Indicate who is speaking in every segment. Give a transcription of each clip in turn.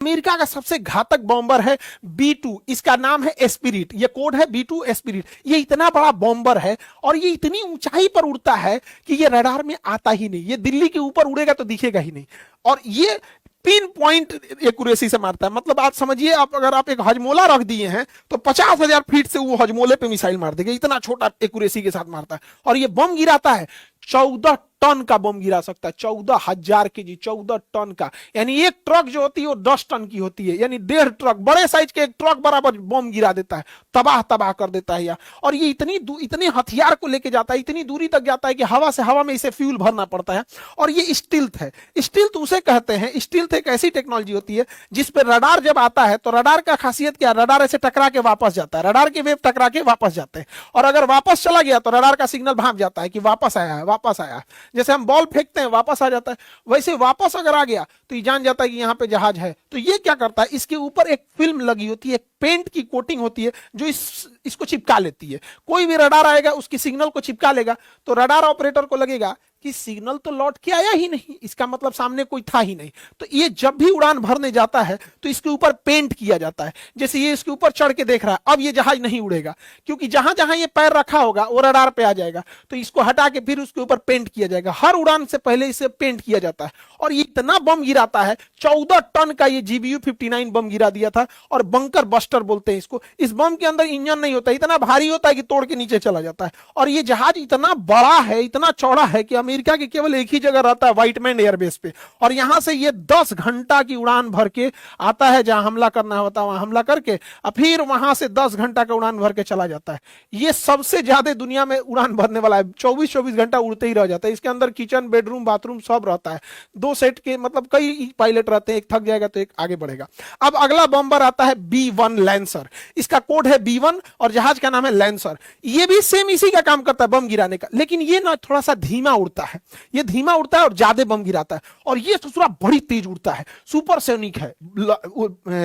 Speaker 1: America का सबसे घातक बॉम्बर है B2, इसका नाम है एस्पिरिट, ये कोड है B2 एस्पिरिट। ये इतना बड़ा बॉम्बर है और ये इतनी ऊंचाई पर उड़ता है कि ये रडार में आता ही नहीं, ये दिल्ली के ऊपर उड़ेगा तो दिखेगा ही नहीं। और ये पिन पॉइंट एक्यूरेसी से मारता है। मतलब आप समझिए, आप अगर आप एक हजमोला रख दिए हैं तो 50,000 फीट से वो हजमोले पे मिसाइल मार देगा, इतना छोटा एक्यूरेसी के साथ मारता है। और ये बम गिराता है 14 टन का बम गिरा सकता है, 14,000 केजी, 14 टन का। यानी एक ट्रक जो होती है वो 10 टन की होती है, यानी 1.5 ट्रक, बड़े साइज के एक ट्रक बराबर बम गिरा देता है, तबाह तबाह कर देता है। और ये इतने हथियार को लेके जाता है, इतनी दूरी तक जाता है कि हवा से हवा में इसे फ्यूल भरना पड़ता है। और ये स्टील्थ है। स्टील्थ उसे कहते हैं, स्टील्थ एक ऐसी टेक्नोलॉजी होती है जिस पर रडार जब आता है तो रडार का खासियत क्या, रडार ऐसे टकरा के वापस जाता है, रडार के वेव टकरा के वापस जाते हैं। और अगर वापस चला गया तो रडार का सिग्नल भाग जाता है कि वापस आया है, वापस आया है। जैसे हम बॉल फेंकते हैं वापस आ जाता है, वैसे वापस अगर आ गया तो ये जान जाता है कि यहां पे जहाज है। तो ये क्या करता है, इसके ऊपर एक फिल्म लगी होती है, पेंट की कोटिंग होती है जो इसको चिपका लेती है। कोई भी रडार आएगा उसकी सिग्नल को चिपका लेगा तो रडार ऑपरेटर को लगेगा कि सिग्नल तो लौट के आया ही नहीं, इसका मतलब सामने कोई था ही नहीं। तो ये जब भी उड़ान भरने जाता है तो इसके ऊपर पेंट किया जाता है। जैसे ये इसके ऊपर चढ़ के देख रहा है, अब ये जहाज नहीं उड़ेगा क्योंकि जहां जहां ये पैर रखा होगा वो रडार पे आ जाएगा। तो इसको हटा के फिर उसके ऊपर पेंट किया जाएगा, हर उड़ान से पहले इसे पेंट किया जाता है। और ये इतना बम गिराता है, 14 टन का ये GBU-59 बम गिरा दिया था। और बंकर बस्टर बोलते हैं इसको। इस बम के अंदर इंजन नहीं होता, इतना भारी होता है कि तोड़ के नीचे चला जाता है। और ये जहाज इतना बड़ा है, इतना चौड़ा है कि अमेरिका के केवल एक ही जगह रहता है, व्हाइटमैन एयरबेस पे। और यहां से ये 10 घंटा की उड़ान भर के आता है, जहां हमला करना होता है वहां हमला करके, और फिर वहां से 10 घंटा का उड़ान भर के चला जाता है। ये सबसे ज्यादा दुनिया में उड़ान भरने वाला है, 24-24 घंटा उड़ते ही रह जाता है। इसके अंदर किचन, बेडरूम, बाथरूम सब रहता है। 2 सेट के, मतलब कई पायलट रहते हैं, एक थक जाएगा तो एक आगे बढ़ेगा। अब अगला बॉम्बर आता है B1 लैंसर, इसका कोड है B1 और जहाज का नाम है लैंसर। ये भी सेम इसी का काम करता है, बम गिराने का, लेकिन ये ना थोड़ा सा धीमा उड़ता है। ये धीमा उड़ता है और ज्यादा बम गिराता है। और ये दूसरा बड़ी तेज उड़ता है, सुपरसोनिक है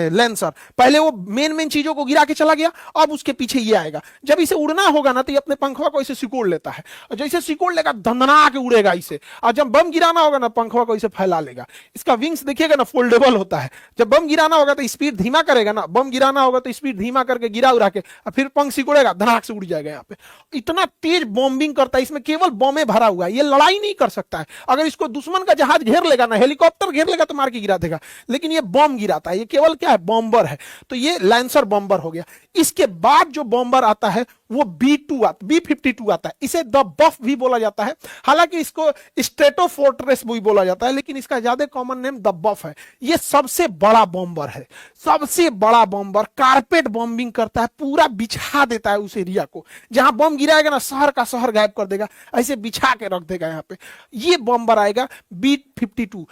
Speaker 1: लैंसर। पहले वो मेन चीजों को गिरा के चला गया, अब उसके पीछे ये आएगा। जब इसे उड़ना होगा ना तो ये अपने पंखवा को इसे सिकोड़ लेता है, और जैसे सिकोड़ लेगा धंधना के उड़ेगा इसे। और जब बम गिराना होगा ना पंखवा को इसे फैला लेगा। इसका विंग्स देखिएगा ना, फोल्डेबल होता है। जब बम गिराना होगा तो स्पीड धीमा करेगा ना, बम गिराना होगा तो स्पीड धीमा करके गिरा उड़ा के और फिर पंख सिकोड़ेगा, धनाक से उड़ जाएगा। यहाँ पे इतना तेज बॉम्बिंग करता है, इसमें केवल बॉम्बे भरा हुआ है, ये लड़ाई नहीं कर सकता है। अगर इसको दुश्मन का जहाज घेर लेगा ना, हेलीकॉप्टर घेर लेगा तो मार के गिरा देगा, लेकिन ये बॉम्ब गिराता है। ये केवल क्या है, बॉम्बर है। तो ये लैंसर बॉम्बर हो गया। इसके बाद जो बॉम्बर आता है वो B52 आता है। इसे द बफ भी बोला जाता है, हालांकि इसको स्ट्रेटोफोर्ट्रेस भी बोला जाता है, लेकिन इसका ज्यादा कॉमन नेम द बफ है। ये सबसे बड़ा बॉम्बर है, सबसे बड़ा बॉम्बर। कारपेट बॉम्बिंग करता है, पूरा बिछा देता है उस एरिया को। जहां बम गिराएगा ना, शहर का शहर गायब कर देगा, ऐसे बिछा के रख देगा यहाँ पे। ये बॉम्बर आएगा B52।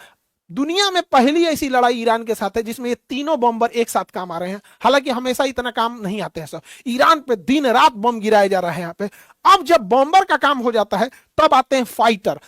Speaker 1: दुनिया में पहली ऐसी लड़ाई ईरान के साथ है जिसमें ये तीनों बॉम्बर एक साथ काम आ रहे हैं। हालांकि हमेशा इतना काम नहीं आते हैं सब, ईरान पे दिन रात बम गिराए जा रहे हैं यहाँ पे। अब जब बॉम्बर का काम हो जाता है तब आते हैं फाइटर।